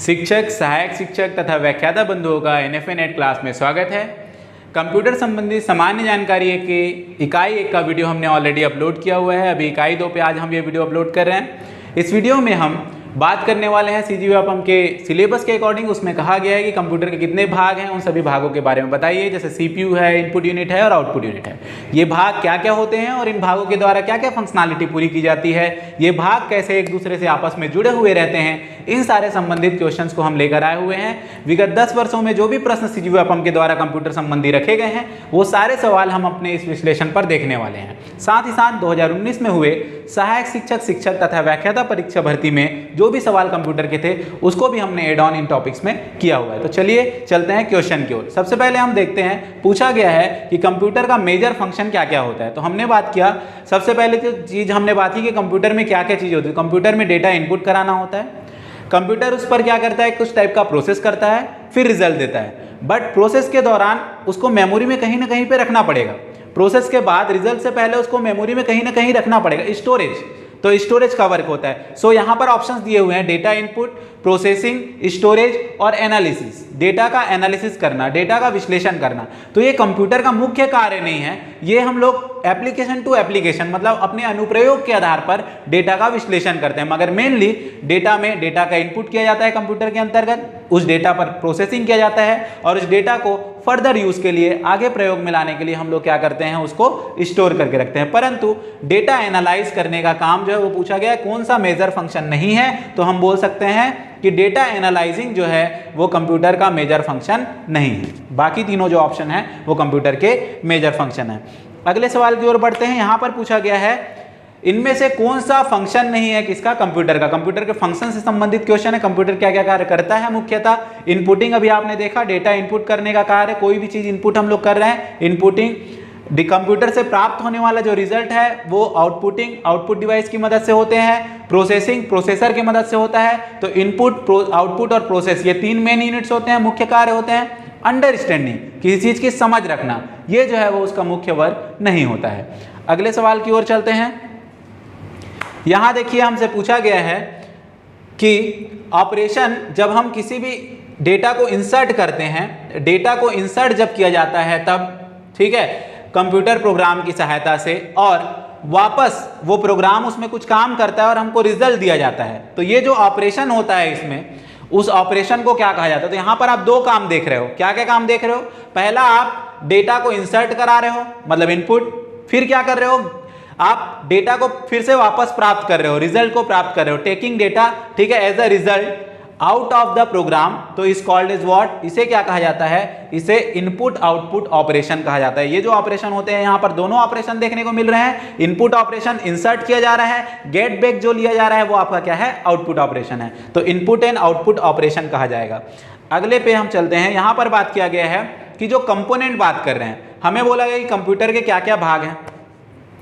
शिक्षक, सहायक शिक्षक तथा व्याख्याता बंधुओं का NFA नेट क्लास में स्वागत है। कंप्यूटर संबंधी सामान्य जानकारी की इकाई 1 का वीडियो हमने ऑलरेडी अपलोड किया हुआ है। अभी इकाई 2 पे आज हम ये वीडियो अपलोड कर रहे हैं। इस वीडियो में हम बात करने वाले हैं CGVAPM के सिलेबस के अकॉर्डिंग। उसमें कहा गया है कि कंप्यूटर के कितने भाग हैं, उन सभी भागों के बारे में बताइए। जैसे CPU है, इनपुट यूनिट है और आउटपुट यूनिट है। ये भाग क्या क्या होते हैं और इन भागों के द्वारा क्या क्या फंक्शनैलिटी पूरी की जाती है, ये भाग कैसे एक दूसरे से आपस में जुड़े हुए रहते हैं, इन सारे संबंधित क्वेश्चंस को हम लेकर आए हुए हैं। विगत 10 वर्षों में जो भी प्रश्न CGVAPM के द्वारा कंप्यूटर संबंधी रखे गए हैं, वो सारे सवाल हम अपने इस विश्लेषण पर देखने वाले हैं। साथ ही साथ 2019 में हुए सहायक शिक्षक, शिक्षक तथा व्याख्याता परीक्षा भर्ती में जो भी सवाल कंप्यूटर के थे, उसको भी हमने एड ऑन इन टॉपिक्स में किया हुआ है। तो चलिए चलते हैं क्वेश्चन की ओर। सबसे पहले हम देखते हैं, पूछा गया है कि कंप्यूटर का मेजर फंक्शन क्या क्या होता है। तो हमने बात किया, सबसे पहले तो चीज हमने बात की कि कंप्यूटर में क्या क्या चीज होती है। कंप्यूटर में डेटा इनपुट कराना होता है, कंप्यूटर उस पर क्या करता है, कुछ टाइप का प्रोसेस करता है, फिर रिजल्ट देता है। बट प्रोसेस के दौरान उसको मेमोरी में कहीं ना कहीं पे रखना पड़ेगा। प्रोसेस के बाद रिजल्ट से पहले उसको मेमोरी में कहीं ना कहीं रखना पड़ेगा, स्टोरेज। तो स्टोरेज का वर्क होता है। सो यहाँ पर ऑप्शंस दिए हुए हैं, डेटा इनपुट, प्रोसेसिंग, स्टोरेज और एनालिसिस। डेटा का एनालिसिस करना, डेटा का विश्लेषण करना। तो ये कंप्यूटर का मुख्य कार्य नहीं है, ये हम लोग एप्लीकेशन टू एप्लीकेशन मतलब अपने अनुप्रयोग के आधार पर डेटा का विश्लेषण करते हैं। मगर मेनली डेटा में डेटा का इनपुट किया जाता है कंप्यूटर के अंतर्गत, उस डेटा पर प्रोसेसिंग किया जाता है और उस डेटा को फर्दर यूज के लिए, आगे प्रयोग में लाने के लिए हम लोग क्या करते हैं, उसको स्टोर करके रखते हैं। परंतु डेटा एनालाइज करने का काम जो है वो पूछा गया है, कौन सा मेजर फंक्शन नहीं है, तो हम बोल सकते हैं कि डेटा एनालाइजिंग जो है वो कंप्यूटर का मेजर फंक्शन नहीं है। बाकी तीनों जो ऑप्शन है वो कंप्यूटर के मेजर फंक्शन है। अगले सवाल की ओर बढ़ते हैं। यहां पर पूछा गया है, इनमें से कौन सा फंक्शन नहीं है किसका, कंप्यूटर का। कंप्यूटर के फंक्शन से संबंधित क्वेश्चन है। कंप्यूटर क्या क्या कार्य करता है मुख्यतः। इनपुटिंग अभी आपने देखा, डेटा इनपुट करने का कार्य, कोई भी चीज इनपुट हम लोग कर रहे हैं, इनपुटिंग। कंप्यूटर से प्राप्त होने वाला जो रिजल्ट है वो आउटपुटिंग, आउटपुट डिवाइस की मदद से होते हैं। प्रोसेसिंग, प्रोसेसर की मदद से होता है। तो इनपुट, आउटपुट और प्रोसेस, ये 3 मेन यूनिट्स होते हैं, मुख्य कार्य होते हैं। अंडरस्टैंडिंग, किसी चीज की समझ रखना, ये जो है वो उसका मुख्य वर्क नहीं होता है। अगले सवाल की ओर चलते हैं। यहां देखिए, हमसे पूछा गया है कि ऑपरेशन, जब हम किसी भी डेटा को इंसर्ट करते हैं, डेटा को इंसर्ट जब किया जाता है तब, ठीक है, कंप्यूटर प्रोग्राम की सहायता से, और वापस वो प्रोग्राम उसमें कुछ काम करता है और हमको रिजल्ट दिया जाता है। तो ये जो ऑपरेशन होता है इसमें, उस ऑपरेशन को क्या कहा जाता है। तो यहां पर आप 2 काम देख रहे हो। क्या क्या काम देख रहे हो, पहला आप डेटा को इंसर्ट करा रहे हो मतलब इनपुट, फिर क्या कर रहे हो, आप डेटा को फिर से वापस प्राप्त कर रहे हो, रिजल्ट को प्राप्त कर रहे हो, टेकिंग डेटा, ठीक है, as a result out of the program. तो इस कॉल्ड इज व्हाट, इसे क्या कहा जाता है, इसे इनपुट आउटपुट ऑपरेशन कहा जाता है। ये जो ऑपरेशन होते हैं, यहां पर दोनों ऑपरेशन देखने को मिल रहे हैं। इनपुट ऑपरेशन इंसर्ट किया जा रहा है, गेट बैक जो लिया जा रहा है वो आपका क्या है, आउटपुट ऑपरेशन है। तो इनपुट एंड आउटपुट ऑपरेशन कहा जाएगा। अगले पे हम चलते हैं। यहां पर बात किया गया है कि जो कंपोनेंट बात कर रहे हैं, हमें बोला गया कि कंप्यूटर के क्या क्या भाग हैं।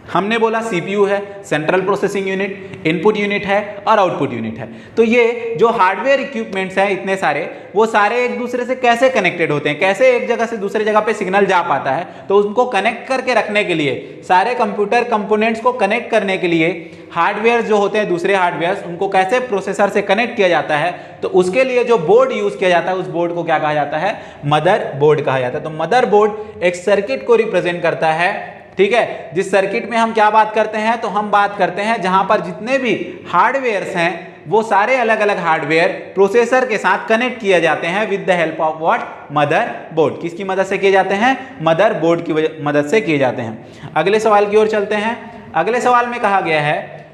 हमने बोला CPU है, central processing unit, input unit है और आउटपुट यूनिट है। तो ये जो हार्डवेयर इक्विपमेंट्स हैं इतने सारे, वो सारे एक दूसरे से कैसे कनेक्टेड होते हैं, कैसे एक जगह से दूसरे जगह पे सिग्नल जा पाता है। तो उनको कनेक्ट करके रखने के लिए, सारे कंप्यूटर कंपोनेंट्स को कनेक्ट करने के लिए हार्डवेयर जो होते हैं, दूसरे हार्डवेयर, उनको कैसे प्रोसेसर से कनेक्ट किया जाता है। तो उसके लिए जो बोर्ड यूज किया जाता है, उस बोर्ड को क्या कहा जाता है, मदर बोर्ड कहा जाता है। तो मदर बोर्ड एक सर्किट को रिप्रेजेंट करता है, ठीक है। जिस सर्किट में हम क्या बात करते हैं, तो हम बात करते हैं जहां पर जितने भी हार्डवेयर्स हैं वो सारे अलग अलग हार्डवेयर प्रोसेसर के साथ कनेक्ट किए जाते हैं with the help of what, mother board. किसकी मदद से किए जाते हैं, मदर बोर्ड की मदद से किए जाते हैं। अगले सवाल की ओर चलते हैं। अगले सवाल में कहा गया है,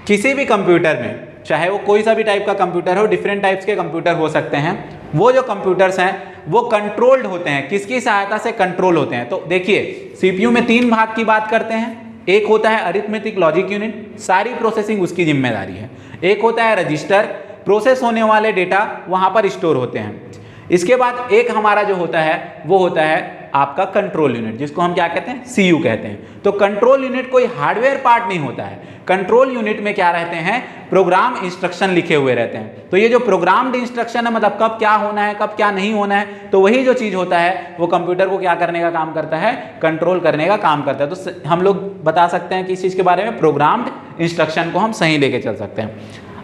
किसी भी कंप्यूटर में, चाहे वो कोई सा भी टाइप का कंप्यूटर हो, डिफरेंट टाइप्स के कंप्यूटर हो सकते हैं, वो जो कंप्यूटर्स हैं वो कंट्रोल्ड होते हैं, किसकी सहायता से कंट्रोल होते हैं। तो देखिए, CPU में 3 भाग की बात करते हैं। एक होता है अरिथमेटिक लॉजिक यूनिट, सारी प्रोसेसिंग उसकी जिम्मेदारी है। एक होता है रजिस्टर, प्रोसेस होने वाले डेटा वहां पर स्टोर होते हैं। इसके बाद एक हमारा जो होता है वो होता है आपका कंट्रोल यूनिट, जिसको हम क्या कहते हैं, CU कहते हैं। तो कंट्रोल यूनिट कोई हार्डवेयर पार्ट नहीं होता है। कंट्रोल यूनिट में क्या रहते हैं, प्रोग्राम इंस्ट्रक्शन लिखे हुए रहते हैं। तो ये जो प्रोग्राम्ड इंस्ट्रक्शन है, मतलब कब क्या होना है, कब क्या नहीं होना है, तो वही जो चीज होता है वो कंप्यूटर को क्या करने का काम करता है, कंट्रोल करने का काम करता है। तो हम लोग बता सकते हैं कि इस चीज के बारे में, प्रोग्राम्ड इंस्ट्रक्शन को हम सही लेके चल सकते हैं।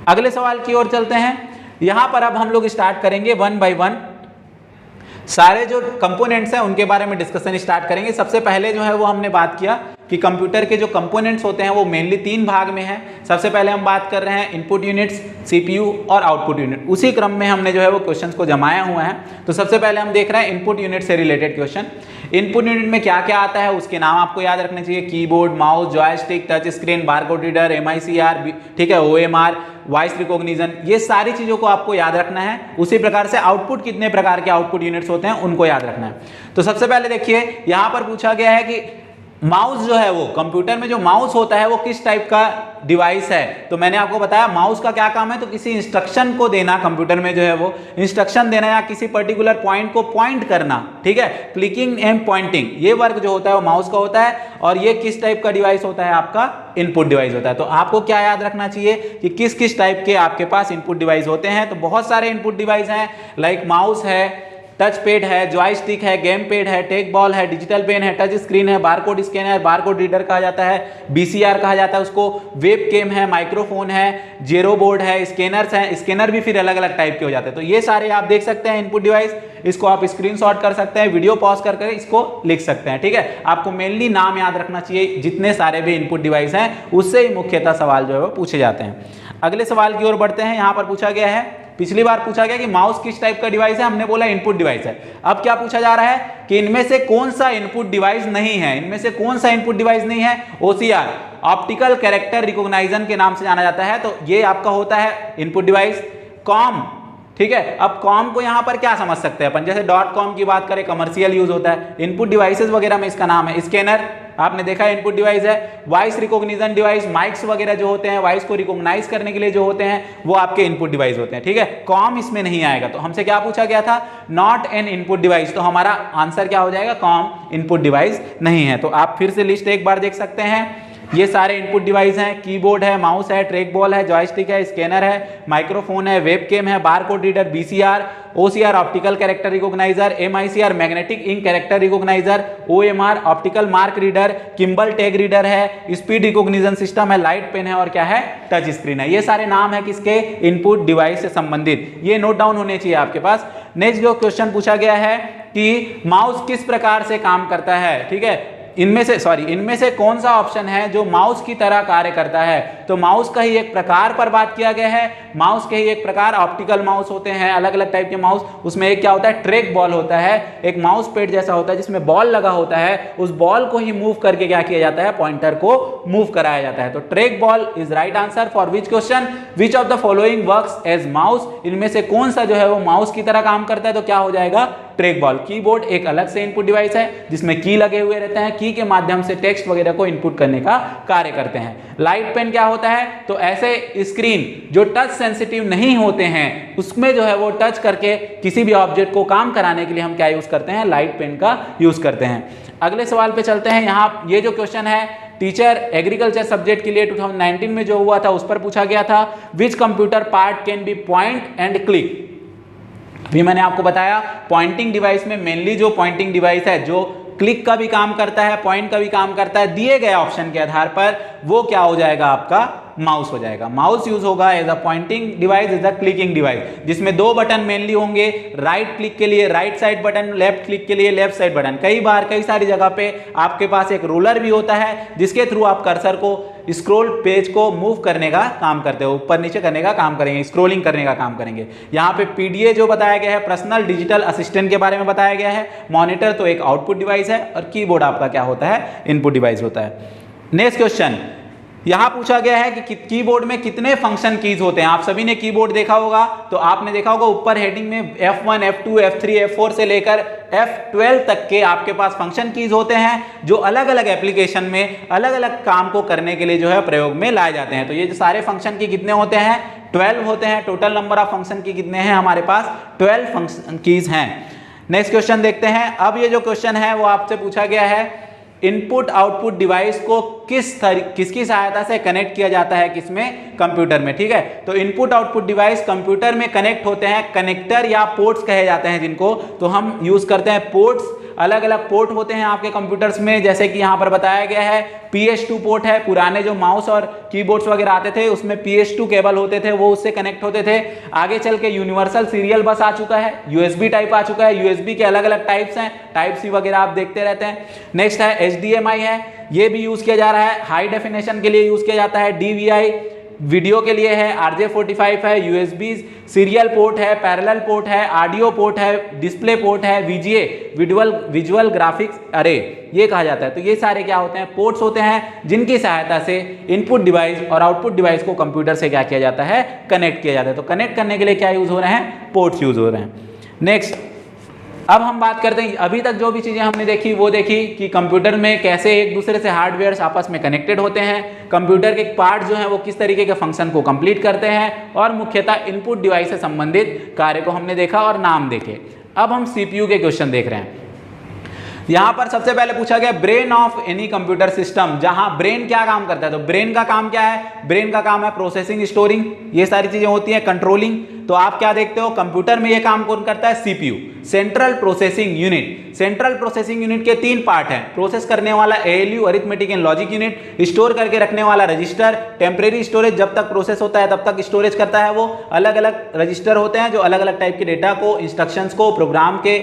अगले सवाल की ओर चलते हैं। यहां पर अब हम लोग स्टार्ट करेंगे वन बाय वन, सारे जो कंपोनेंट्स हैं उनके बारे में डिस्कशन स्टार्ट करेंगे। सबसे पहले जो है वो हमने बात किया कि कंप्यूटर के जो कंपोनेंट्स होते हैं वो मेनली 3 भाग में हैं। सबसे पहले हम बात कर रहे हैं इनपुट यूनिट्स, सीपीयू और आउटपुट यूनिट। उसी क्रम में हमने जो है वो क्वेश्चंस को जमाया हुआ है। तो सबसे पहले हम देख रहे हैं इनपुट यूनिट से रिलेटेड क्वेश्चन। इनपुट यूनिट में क्या क्या आता है उसके नाम आपको याद रखने चाहिए। Keyboard, mouse, joystick, touch screen, barcode reader, MICR, ठीक है, OMR, वॉइस रिकॉग्निशन, ये सारी चीजों को आपको याद रखना है। उसी प्रकार से आउटपुट, कितने प्रकार के आउटपुट यूनिट्स होते हैं उनको याद रखना है। तो सबसे पहले देखिए यहां पर पूछा गया है कि माउस जो है वो कंप्यूटर में जो माउस होता है वो किस टाइप का डिवाइस है। तो मैंने आपको बताया माउस का क्या काम है, तो किसी इंस्ट्रक्शन को देना, कंप्यूटर में जो है वो इंस्ट्रक्शन देना या किसी पर्टिकुलर पॉइंट को पॉइंट करना, ठीक है, क्लिकिंग एंड पॉइंटिंग, ये वर्क जो होता है वो माउस का होता है। और ये किस टाइप का डिवाइस होता है, आपका इनपुट डिवाइस होता है। तो आपको क्या याद रखना चाहिए कि किस किस टाइप के आपके पास इनपुट डिवाइस होते हैं। तो बहुत सारे इनपुट डिवाइस हैं, लाइक माउस है, टच पैड है, जॉयस्टिक है, गेम पैड है, टेक बॉल है, डिजिटल पेन है, टच स्क्रीन है, बारकोड स्कैनर, बारकोड रीडर कहा जाता है, BCR कहा जाता है उसको, वेब कैम है, माइक्रोफोन है, जेरो बोर्ड है, स्कैनर्स हैं। स्कैनर भी फिर अलग अलग टाइप के हो जाते हैं। तो ये सारे आप देख सकते हैं इनपुट डिवाइस। इसको आप स्क्रीनशॉट कर सकते हैं, वीडियो पॉज करके इसको लिख सकते हैं, ठीक है। आपको मेनली नाम याद रखना चाहिए जितने सारे भी इनपुट डिवाइस हैं, उससे ही मुख्यतः सवाल जो है वो पूछे जाते हैं। अगले सवाल की ओर बढ़ते हैं। यहाँ पर पूछा गया है, पिछली बार पूछा गया कि माउस किस टाइप का डिवाइस है, हमने बोला इनपुट डिवाइस है। अब क्या पूछा जा रहा है कि इनमें से कौन सा इनपुट डिवाइस नहीं है। इनमें से कौन सा इनपुट डिवाइस नहीं है? OCR, ऑप्टिकल कैरेक्टर रिकॉग्निशन के नाम से जाना जाता है। तो ये आपका होता है इनपुट डिवाइस। कॉम, ठीक है। अब कॉम को यहां पर क्या समझ सकते हैं अपन, जैसे .com की बात करें, कमर्शियल यूज होता है। इनपुट डिवाइसेस वगैरह में इसका नाम है स्कैनर, आपने देखा इनपुट डिवाइस है। वॉइस रिकॉग्निशन डिवाइस, माइक्स वगैरह जो होते हैं वॉइस को रिकॉग्नाइज करने के लिए जो होते हैं वो आपके इनपुट डिवाइस होते हैं, ठीक है। कॉम इसमें नहीं आएगा। तो हमसे क्या पूछा गया था, नॉट एन इनपुट डिवाइस। तो हमारा आंसर क्या हो जाएगा, कॉम इनपुट डिवाइस नहीं है। तो आप फिर से लिस्ट एक बार देख सकते हैं। ये सारे इनपुट डिवाइस हैं, कीबोर्ड है, माउस है, ट्रैक बॉल है, जॉयस्टिक है, स्कैनर है, माइक्रोफोन है, वेबकैम है, barcode reader, BCR, OCR optical character recogniser, MICR magnetic ink character recogniser, OMR optical mark reader, Kimball tag reader है, स्पीड रिकॉग्निशन सिस्टम है, लाइट पेन है और क्या है, टच स्क्रीन है। ये सारे नाम है किसके, इनपुट डिवाइस से संबंधित। ये नोट डाउन होने चाहिए आपके पास। नेक्स्ट जो क्वेश्चन पूछा गया है कि माउस किस प्रकार से काम करता है, ठीक है। इनमें से कौन सा ऑप्शन है जो माउस की तरह कार्य करता है। तो माउस का ही एक प्रकार पर बात किया गया है। माउस के ही एक प्रकार ऑप्टिकल माउस होते हैं, अलग अलग टाइप के माउस। उसमें एक क्या होता है, ट्रैक बॉल होता है, एक माउस पैड जैसा होता है जिसमें बॉल लगा होता है। उस बॉल को ही मूव करके क्या किया जाता है, पॉइंटर को मूव कराया जाता है। तो track ball is right answer for which question, which of the following works as mouse. इनमें से कौन सा जो है वो माउस की तरह काम करता है, तो क्या हो जाएगा, ट्रैक बॉल। कीबोर्ड एक अलग से इनपुट डिवाइस है जिसमें की लगे हुए रहते हैं, की के माध्यम से टेक्स्ट वगैरह को इनपुट करने का कार्य करते हैं। लाइट पेन क्या होता है, तो ऐसे स्क्रीन जो टच सेंसिटिव नहीं होते हैं उसमें जो है वो टच करके किसी भी ऑब्जेक्ट को काम कराने के लिए हम क्या यूज करते हैं, लाइट पेन का यूज करते हैं। अगले सवाल पे चलते हैं। यहाँ ये जो क्वेश्चन है टीचर एग्रीकल्चर सब्जेक्ट के लिए 2019 में जो हुआ था उस पर पूछा गया था, which computer part can be point and click. अभी मैंने आपको बताया पॉइंटिंग डिवाइस में मेनली जो पॉइंटिंग डिवाइस है जो क्लिक का भी काम करता है, पॉइंट का भी काम करता है, दिए गए ऑप्शन के आधार पर वो क्या हो जाएगा, आपका माउस हो जाएगा। माउस यूज होगा as a pointing device, as a clicking device, जिसमें 2 बटन मेनली होंगे, राइट क्लिक के लिए right side button, left click के लिए लेफ्ट साइड बटन। कई बार कई सारी जगह पे आपके पास एक रोलर भी होता है जिसके थ्रू आप कर्सर को स्क्रॉल पेज को मूव करने का काम करते हो, ऊपर नीचे करने का काम करेंगे, स्क्रॉलिंग करने का काम करेंगे। यहाँ पे PDA जो बताया गया है, पर्सनल डिजिटल असिस्टेंट के बारे में बताया गया है। मॉनिटर तो एक आउटपुट डिवाइस है और कीबोर्ड आपका क्या होता है, इनपुट डिवाइस होता है। नेक्स्ट क्वेश्चन यहां पूछा गया है कि कीबोर्ड में कितने फंक्शन कीज होते हैं। आप सभी ने कीबोर्ड देखा होगा, तो आपने देखा होगा ऊपर हेडिंग में F1, F2, F3, F4 से लेकर F12 तक के आपके पास फंक्शन कीज होते हैं जो अलग अलग एप्लीकेशन में अलग अलग काम को करने के लिए जो है प्रयोग में लाए जाते हैं। तो ये जो सारे फंक्शन की कितने होते हैं, 12 होते हैं। टोटल नंबर ऑफ फंक्शन की कितने हैं, हमारे पास 12 फंक्शन कीज हैं। नेक्स्ट क्वेश्चन देखते हैं। अब ये जो क्वेश्चन है वो आपसे पूछा गया है, इनपुट आउटपुट डिवाइस को किसकी सहायता से कनेक्ट किया जाता है, किसमें, कंप्यूटर में, ठीक है। तो इनपुट आउटपुट डिवाइस कंप्यूटर में कनेक्ट होते हैं, कनेक्टर या पोर्ट्स कहे जाते हैं जिनको, तो हम यूज करते हैं पोर्ट्स। अलग अलग पोर्ट होते हैं आपके कंप्यूटर्स में, जैसे कि यहाँ पर बताया गया है PS2 पोर्ट है। पुराने जो माउस और कीबोर्ड्स वगैरह आते थे उसमें PS2 केबल होते थे, वो उससे कनेक्ट होते थे। आगे चल के यूनिवर्सल सीरियल बस आ चुका है, USB टाइप आ चुका है। USB के अलग अलग टाइप्स हैं, टाइप सी वगैरह आप देखते रहते हैं। नेक्स्ट है HDMI है, ये भी यूज किया जा रहा है, हाई डेफिनेशन के लिए यूज किया जाता है। DVI वीडियो के लिए है, RJ45 है, USB सीरियल पोर्ट है, पैरेलल पोर्ट है, ऑडियो पोर्ट है, डिस्प्ले पोर्ट है, VGA विजुअल ग्राफिक्स अरे ये कहा जाता है। तो ये सारे क्या होते हैं, पोर्ट्स होते हैं जिनकी सहायता से इनपुट डिवाइस और आउटपुट डिवाइस को कंप्यूटर से क्या किया जाता है, कनेक्ट किया जाता है। तो कनेक्ट करने के लिए क्या यूज हो रहे हैं, पोर्ट्स यूज हो रहे हैं। नेक्स्ट अब हम बात करते हैं, अभी तक जो भी चीजें हमने देखी वो देखी कि कंप्यूटर में कैसे एक दूसरे से हार्डवेयर आपस में कनेक्टेड होते हैं, कंप्यूटर के पार्ट जो हैं वो किस तरीके के फंक्शन को कंप्लीट करते हैं, और मुख्यतः इनपुट डिवाइस से संबंधित कार्य को हमने देखा और नाम देखे। अब हम CPU के क्वेश्चन देख रहे हैं। यहां पर सबसे पहले पूछा गया brain of any computer system, जहां ब्रेन क्या काम करता है। तो ब्रेन का काम क्या है, ब्रेन का काम है प्रोसेसिंग, स्टोरिंग, ये सारी चीजें होती हैं, कंट्रोलिंग। तो आप क्या देखते हो, कंप्यूटर में ये काम कौन करता है, CPU, central processing unit. Central processing unit के 3 पार्ट हैं, प्रोसेस करने वाला ALU arithmetic and logic unit, store करके रखने वाला रजिस्टर, टेम्परेरी स्टोरेज, जब तक प्रोसेस होता है तब तक स्टोरेज करता है वो। अलग अलग रजिस्टर होते हैं जो अलग अलग टाइप के डेटा को, इंस्ट्रक्शंस को, प्रोग्राम के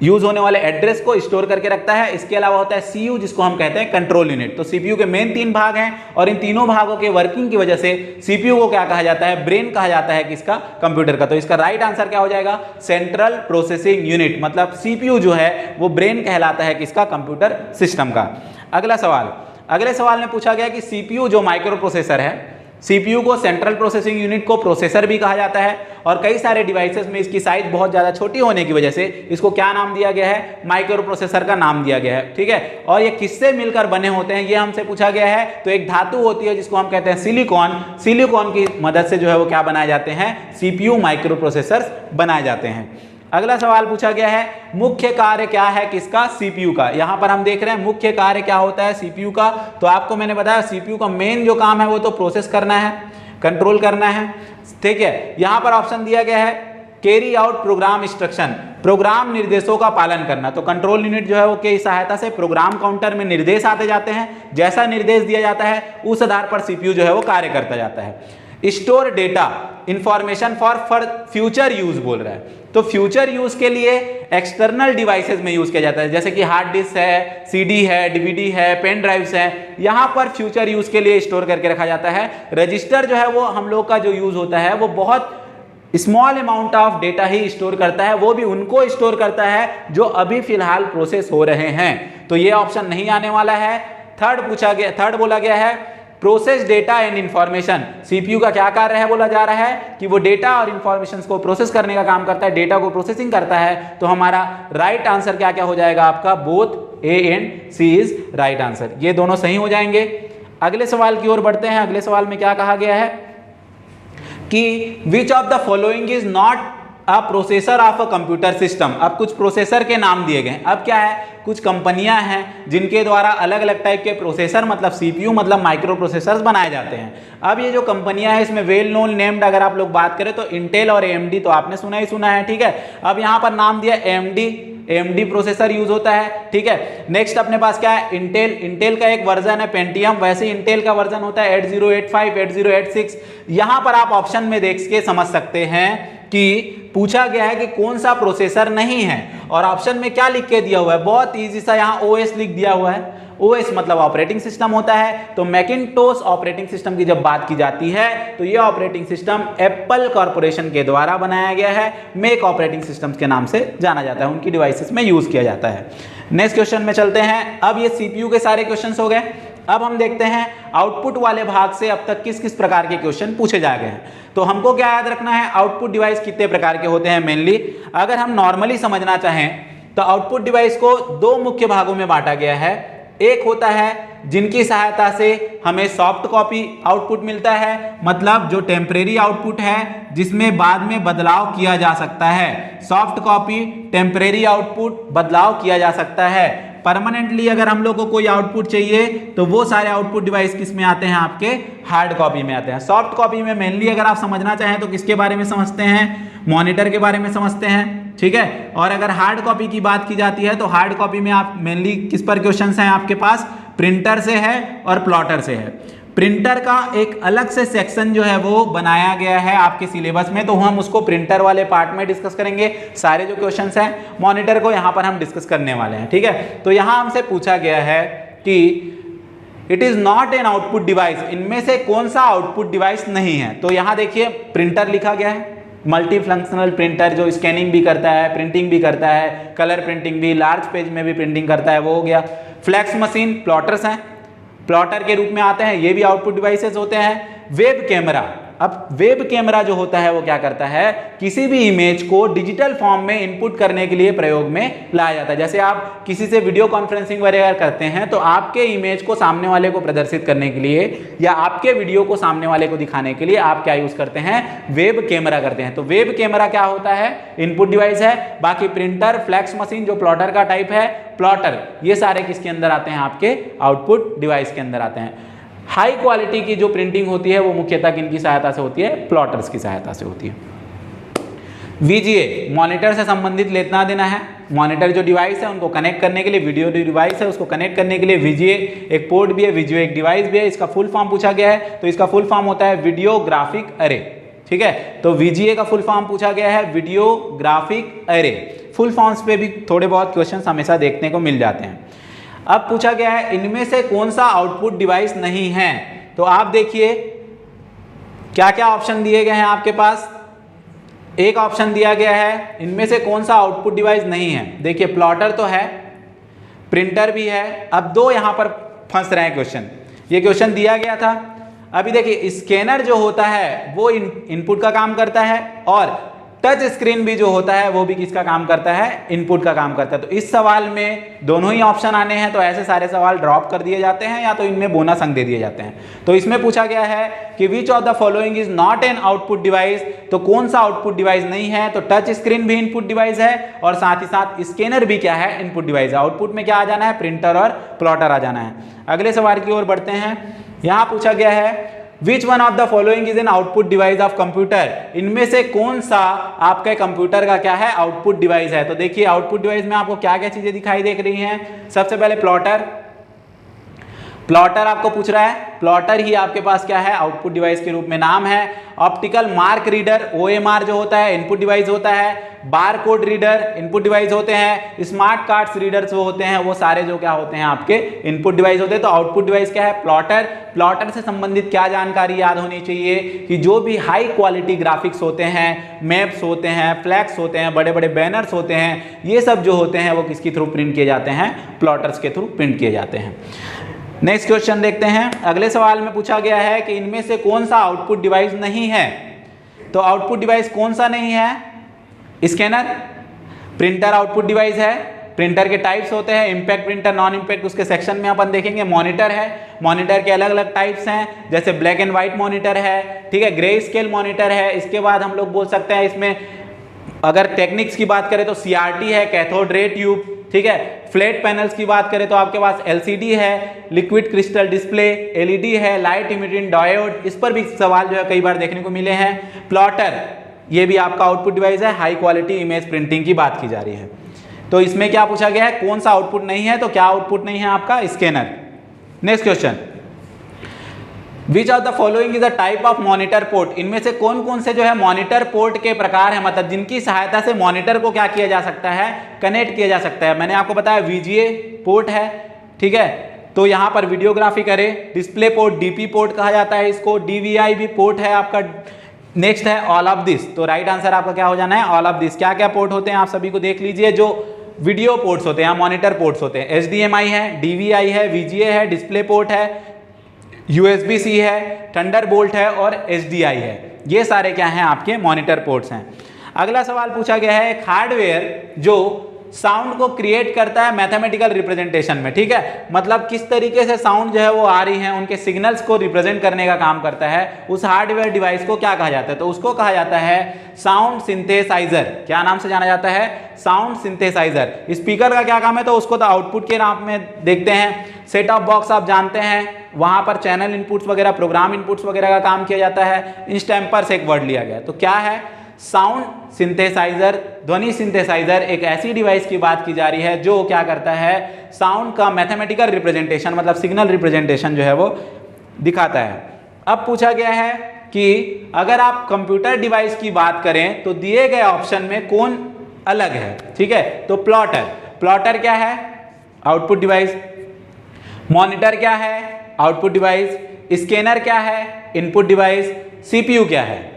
यूज होने वाले एड्रेस को स्टोर करके रखता है। इसके अलावा होता है CU जिसको हम कहते हैं कंट्रोल यूनिट। तो CPU के मेन 3 भाग हैं और इन तीनों भागों के वर्किंग की वजह से CPU को क्या कहा जाता है, ब्रेन कहा जाता है किसका, कंप्यूटर का। तो इसका राइट आंसर क्या हो जाएगा, सेंट्रल प्रोसेसिंग यूनिट, मतलब CPU जो है वो ब्रेन कहलाता है किसका, कंप्यूटर सिस्टम का। अगला सवाल, अगले सवाल में पूछा गया कि CPU जो माइक्रो प्रोसेसर है, CPU को सेंट्रल प्रोसेसिंग यूनिट को प्रोसेसर भी कहा जाता है, और कई सारे डिवाइसेस में इसकी साइज बहुत ज़्यादा छोटी होने की वजह से इसको क्या नाम दिया गया है, माइक्रो प्रोसेसर का नाम दिया गया है। ठीक है, और ये किससे मिलकर बने होते हैं ये हमसे पूछा गया है। तो एक धातु होती है जिसको हम कहते हैं सिलिकॉन, सिलिकॉन की मदद से जो है वो क्या बनाए जाते हैं, CPU माइक्रो प्रोसेसर बनाए जाते हैं। अगला सवाल पूछा गया है मुख्य कार्य क्या है किसका, CPU का। यहां पर हम देख रहे हैं मुख्य कार्य क्या होता है CPU का। तो आपको मैंने बताया CPU का मेन जो काम है वो तो प्रोसेस करना है, कंट्रोल करना है। ठीक है, यहां पर ऑप्शन दिया गया है carry out program instruction, program निर्देशों का पालन करना। तो कंट्रोल यूनिट जो है वो की सहायता से प्रोग्राम काउंटर में निर्देश आते जाते हैं, जैसा निर्देश दिया जाता है उस आधार पर CPU जो है वो कार्य करता जाता है। Store data information for future use बोल रहा है। तो फ्यूचर यूज के लिए एक्सटर्नल डिवाइसेस में यूज किया जाता है, जैसे कि हार्ड डिस्क है, CD है, DVD है, पेन ड्राइव्स है, यहां पर फ्यूचर यूज के लिए स्टोर करके रखा जाता है। रजिस्टर जो है वो हम लोग का जो यूज होता है वो बहुत small amount of data he store करता है, वो भी उनको स्टोर करता है जो अभी फिलहाल प्रोसेस हो रहे हैं। तो ये ऑप्शन नहीं आने वाला है। थर्ड बोला गया है process data and information. CPU का क्या कार्य है बोला जा रहा है कि वो डेटा और इंफॉर्मेशन को प्रोसेस करने का काम करता है, डेटा को प्रोसेसिंग करता है। तो हमारा राइट आंसर क्या क्या हो जाएगा आपका, both A and C is right answer, ये दोनों सही हो जाएंगे। अगले सवाल की ओर बढ़ते हैं। अगले सवाल में क्या कहा गया है कि विच of the following is not a processor of a computer system. अब कुछ प्रोसेसर के नाम दिए गए। अब क्या है, कुछ कंपनियां हैं जिनके द्वारा अलग अलग टाइप के प्रोसेसर मतलब CPU मतलब माइक्रो प्रोसेसर्स बनाए जाते हैं। अब ये जो कंपनियां हैं इसमें वेल नोन नेम्ड अगर आप लोग बात करें तो इंटेल और AMD तो आपने सुना ही सुना है। ठीक है, अब यहाँ पर नाम दिया AMD प्रोसेसर यूज होता है। ठीक है, नेक्स्ट अपने पास क्या है, इंटेल का एक वर्जन है पेंटियम, वैसे इंटेल का वर्जन होता है 8085 8086। यहां पर आप ऑप्शन में देख के समझ सकते हैं कि पूछा गया है कि कौन सा प्रोसेसर नहीं है, और ऑप्शन में क्या लिख के दिया हुआ है, बहुत इजी सा यहाँ OS लिख दिया हुआ है। OS मतलब ऑपरेटिंग सिस्टम होता है। तो मैकिन्टोश ऑपरेटिंग सिस्टम की जब बात की जाती है तो ये ऑपरेटिंग सिस्टम एप्पल कॉर्पोरेशन के द्वारा बनाया गया है, मेक ऑपरेटिंग सिस्टम के नाम से जाना जाता है, उनकी डिवाइसेस में यूज किया जाता है। नेक्स्ट क्वेश्चन में चलते हैं। अब ये CPU के सारे क्वेश्चन हो गए। अब हम देखते हैं आउटपुट वाले भाग से अब तक किस किस प्रकार के क्वेश्चन पूछे जा गए हैं। तो हमको क्या याद रखना है, आउटपुट डिवाइस कितने प्रकार के होते हैं मेनली। अगर हम नॉर्मली समझना चाहें तो आउटपुट डिवाइस को 2 मुख्य भागों में बांटा गया है। एक होता है जिनकी सहायता से हमें सॉफ्ट कॉपी आउटपुट मिलता है, मतलब जो टेम्परेरी आउटपुट है जिसमें बाद में बदलाव किया जा सकता है। सॉफ्ट कॉपी टेम्परेरी आउटपुट बदलाव किया जा सकता है। परमानेंटली अगर हम लोग को कोई आउटपुट चाहिए तो वो सारे आउटपुट डिवाइस किस में आते हैं, आपके हार्ड कॉपी में आते हैं। सॉफ्ट कॉपी में मेनली अगर आप समझना चाहें तो किसके बारे में समझते हैं, मॉनिटर के बारे में समझते हैं, ठीक है। और अगर हार्ड कॉपी की बात की जाती है तो हार्ड कॉपी में आप मेनली किस पर क्वेश्चंस हैं आपके पास, प्रिंटर से है और प्लॉटर से है। प्रिंटर का एक अलग से सेक्शन जो है वो बनाया गया है आपके सिलेबस में, तो हम उसको प्रिंटर वाले पार्ट में डिस्कस करेंगे। सारे जो क्वेश्चंस हैं मॉनिटर को यहाँ पर हम डिस्कस करने वाले हैं, ठीक है। तो यहाँ हमसे पूछा गया है कि it is not an output device, इनमें से कौन सा आउटपुट डिवाइस नहीं है। तो यहाँ देखिए प्रिंटर लिखा गया है, मल्टी फंक्शनल प्रिंटर जो स्कैनिंग भी करता है, प्रिंटिंग भी करता है, कलर प्रिंटिंग भी, लार्ज पेज में भी प्रिंटिंग करता है, वो हो गया। फ्लैक्स मशीन प्लॉटर्स हैं, प्लॉटर के रूप में आते हैं, ये भी आउटपुट डिवाइसेस होते हैं। वेब कैमरा, अब वेब कैमरा जो होता है वो क्या करता है, किसी भी इमेज को डिजिटल फॉर्म में इनपुट करने के लिए प्रयोग में लाया जाता है। जैसे आप किसी से वीडियो कॉन्फ्रेंसिंग वगैरह करते हैं तो आपके इमेज को सामने वाले को प्रदर्शित करने के लिए या आपके वीडियो को सामने वाले को दिखाने के लिए आप क्या यूज करते हैं, वेब कैमरा करते हैं। तो वेब कैमरा क्या होता है, इनपुट डिवाइस है। बाकी प्रिंटर, फ्लैक्स मशीन जो प्लॉटर का टाइप है, प्लॉटर, ये सारे किसके अंदर आते हैं, आपके आउटपुट डिवाइस के अंदर आते हैं। हाई क्वालिटी की जो प्रिंटिंग होती है वो मुख्यतः किनकी सहायता से होती है, प्लॉटर्स की सहायता से होती है। VGA मॉनिटर से संबंधित लेना देना है। मॉनिटर जो डिवाइस है उनको कनेक्ट करने के लिए, वीडियो डिवाइस है उसको कनेक्ट करने के लिए VGA एक पोर्ट भी है, VGA एक डिवाइस भी है। इसका फुल फॉर्म पूछा गया है तो इसका फुल फॉर्म होता है वीडियो ग्राफिक अरे, ठीक है। तो VGA का फुल फॉर्म पूछा गया है वीडियो ग्राफिक अरे। फुल फॉर्म्स पे भी थोड़े बहुत क्वेश्चन हमेशा देखने को मिल जाते हैं। अब पूछा गया है इनमें से कौन सा आउटपुट डिवाइस नहीं है, तो आप देखिए क्या क्या ऑप्शन दिए गए हैं आपके पास। एक ऑप्शन दिया गया है इनमें से कौन सा आउटपुट डिवाइस नहीं है। देखिए प्लॉटर तो है, प्रिंटर भी है। अब दो यहां पर फंस रहे हैं क्वेश्चन, ये क्वेश्चन दिया गया था। अभी देखिए स्कैनर जो होता है वो इनपुट का काम करता है और टच स्क्रीन भी जो होता है वो भी किसका काम करता है, इनपुट का काम करता है। तो इस सवाल में दोनों ही ऑप्शन आने हैं तो ऐसे सारे सवाल ड्रॉप कर दिए जाते हैं या तो इनमें बोनस अंक दे दिए जाते हैं। तो इसमें पूछा गया है कि विच of the following is not an output device, तो कौन सा आउटपुट डिवाइस नहीं है। तो टच स्क्रीन भी इनपुट डिवाइस है और साथ ही साथ स्कैनर भी क्या है, इनपुट डिवाइस है। आउटपुट में क्या आ जाना है, प्रिंटर और प्लॉटर आ जाना है। अगले सवाल की ओर बढ़ते हैं। यहां पूछा गया है Which one of the following is an output device of computer? इनमें से कौन सा आपके कंप्यूटर का क्या है, आउटपुट डिवाइस है। तो देखिए आउटपुट डिवाइस में आपको क्या क्या चीजें दिखाई देख रही हैं। सबसे पहले प्लॉटर, प्लॉटर आपको पूछ रहा है, प्लॉटर ही आपके पास क्या है, आउटपुट डिवाइस के रूप में नाम है। ऑप्टिकल मार्क रीडर OMR जो होता है इनपुट डिवाइस होता है। Bar code reader input device होते हैं। स्मार्ट कार्ड्स रीडर्स वो होते हैं, वो सारे जो क्या होते हैं आपके इनपुट डिवाइस होते हैं। तो आउटपुट डिवाइस क्या है, प्लॉटर। प्लॉटर से संबंधित क्या जानकारी याद होनी चाहिए कि जो भी हाई क्वालिटी ग्राफिक्स होते हैं, मैप्स होते हैं, फ्लैक्स होते हैं, बड़े बड़े बैनर्स होते हैं, ये सब जो होते हैं वो किसके थ्रू प्रिंट किए जाते हैं, प्लॉटर्स के थ्रू प्रिंट किए जाते हैं। नेक्स्ट क्वेश्चन देखते हैं। अगले सवाल में पूछा गया है कि इनमें से कौन सा आउटपुट डिवाइस नहीं है। तो आउटपुट डिवाइस कौन सा नहीं है, स्कैनर। प्रिंटर आउटपुट डिवाइस है। प्रिंटर के टाइप्स होते हैं, इंपैक्ट प्रिंटर, नॉन इंपैक्ट, उसके सेक्शन में अपन देखेंगे। मॉनिटर है, मॉनिटर के अलग अलग टाइप्स हैं, जैसे ब्लैक एंड व्हाइट मॉनिटर है, ठीक है, ग्रे स्केल मॉनिटर है। इसके बाद हम लोग बोल सकते हैं इसमें अगर टेक्निक्स की बात करें तो CRT है, कैथोड रे ट्यूब, ठीक है। फ्लैट पैनल्स की बात करें तो आपके पास LCD है, लिक्विड क्रिस्टल डिस्प्ले, LED है, लाइट इमिटिंग डायोड। इस पर भी सवाल जो है कई बार देखने को मिले हैं। प्लॉटर ये भी आपका आउटपुट डिवाइस है, हाई क्वालिटी इमेज प्रिंटिंग की बात की जा रही है। तो इसमें क्या पूछा गया है, कौन सा आउटपुट नहीं है। तो क्या आउटपुट नहीं है आपका, scanner. Next question, which of the following is a type of monitor port. इनमें से कौन कौन से जो है मॉनिटर पोर्ट के प्रकार है, मतलब जिनकी सहायता से मॉनिटर को क्या किया जा सकता है, कनेक्ट किया जा सकता है। मैंने आपको बताया VGA पोर्ट है, ठीक है। तो यहाँ पर वीडियोग्राफी करे, डिस्प्ले पोर्ट DP पोर्ट कहा जाता है इसको, DVI भी पोर्ट है आपका। नेक्स्ट है ऑल ऑफ दिस, तो राइट आंसर आपका क्या हो जाना है, ऑल ऑफ दिस। क्या क्या पोर्ट होते हैं आप सभी को देख लीजिए। जो वीडियो पोर्ट्स होते हैं, मॉनिटर पोर्ट्स होते हैं, HDMI है, DVI है, VGA है, डिस्प्ले पोर्ट है, USB-C है, थंडरबोल्ट है और HDI है। ये सारे क्या हैं आपके मॉनिटर पोर्ट्स हैं। अगला सवाल पूछा गया है, एक हार्डवेयर जो साउंड को क्रिएट करता है मैथमेटिकल रिप्रेजेंटेशन में, ठीक है। मतलब किस तरीके से साउंड जो है वो आ रही है, उनके सिग्नल्स को रिप्रेजेंट करने का काम करता है। उस हार्डवेयर डिवाइस को क्या कहा जाता है? तो उसको कहा जाता है साउंड सिंथेसाइजर। क्या नाम से जाना जाता है? Sound synthesiser. स्पीकर का क्या काम है? तो उसको तो आउटपुट के नाम में देखते हैं। सेट ऑफ बॉक्स आप जानते हैं, वहां पर चैनल इनपुट्स वगैरह, प्रोग्राम इनपुट्स वगैरह का काम किया जाता है। इंस्टेम्पर से एक वर्ड लिया गया। तो क्या है? साउंड सिंथेसाइजर, ध्वनि सिंथेसाइजर एक ऐसी डिवाइस की बात की जा रही है जो क्या करता है, साउंड का मैथमेटिकल रिप्रेजेंटेशन मतलब सिग्नल रिप्रेजेंटेशन जो है वो दिखाता है। अब पूछा गया है कि अगर आप कंप्यूटर डिवाइस की बात करें तो दिए गए ऑप्शन में कौन अलग है, ठीक है। तो प्लॉटर, प्लॉटर क्या है? Output device. मॉनिटर क्या है? Output device. स्कैनर क्या है? Input device. सीपीयू क्या है?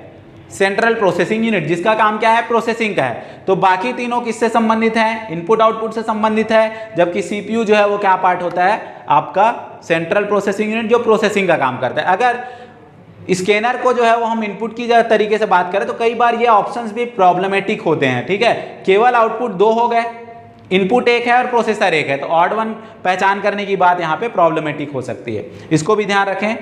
सेंट्रल प्रोसेसिंग यूनिट, जिसका काम क्या है? प्रोसेसिंग का है। तो बाकी तीनों किससे संबंधित हैं? इनपुट आउटपुट से संबंधित है, जबकि सीपीयू जो है वो क्या पार्ट होता है? आपका सेंट्रल प्रोसेसिंग यूनिट, जो प्रोसेसिंग का काम करता है। अगर स्कैनर को जो है वो हम इनपुट की तरीके से बात करें तो कई बार ये ऑप्शंस भी प्रॉब्लमेटिक होते हैं, ठीक है। केवल आउटपुट दो हो गए, इनपुट एक है और प्रोसेसर एक है, तो ऑड वन पहचान करने की बात यहाँ पे प्रॉब्लमेटिक हो सकती है। इसको भी ध्यान रखें।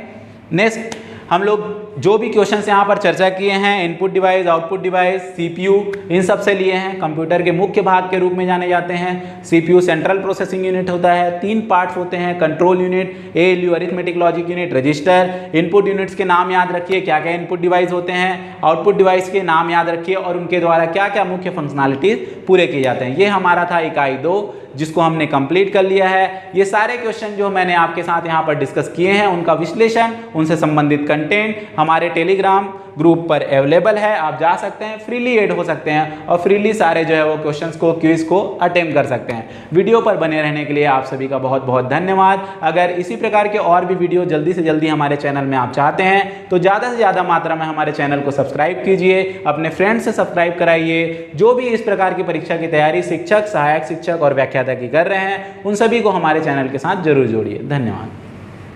नेक्स्ट हम लोग जो भी क्वेश्चंस यहाँ पर चर्चा किए हैं, input device, output device, CPU, इन सब से लिए हैं। कंप्यूटर के मुख्य भाग के रूप में जाने जाते हैं। सीपीयू सेंट्रल प्रोसेसिंग यूनिट होता है, 3 पार्ट्स होते हैं, control unit, ALU arithmetic logic unit, register. Input units के नाम याद रखिए, क्या क्या इनपुट डिवाइस होते हैं। आउटपुट डिवाइस के नाम याद रखिए और उनके द्वारा क्या क्या मुख्य फंक्शनैलिटीज पूरे किए जाते हैं। ये हमारा था इकाई 2, जिसको हमने कंप्लीट कर लिया है। ये सारे क्वेश्चन जो मैंने आपके साथ यहाँ पर डिस्कस किए हैं, उनका विश्लेषण, उनसे संबंधित कंटेंट हमारे टेलीग्राम ग्रुप पर अवेलेबल है। आप जा सकते हैं, फ्रीली ऐड हो सकते हैं और फ्रीली सारे जो है वो क्वेश्चंस को, क्विज को अटेम्प्ट कर सकते हैं। वीडियो पर बने रहने के लिए आप सभी का बहुत बहुत धन्यवाद। अगर इसी प्रकार के और भी वीडियो जल्दी से जल्दी हमारे चैनल में आप चाहते हैं तो ज़्यादा से ज़्यादा मात्रा में हमारे चैनल को सब्सक्राइब कीजिए, अपने फ्रेंड्स से सब्सक्राइब कराइए। जो भी इस प्रकार की परीक्षा की तैयारी शिक्षक, सहायक शिक्षक और व्याख्याता की कर रहे हैं, उन सभी को हमारे चैनल के साथ जरूर जोड़िए। धन्यवाद।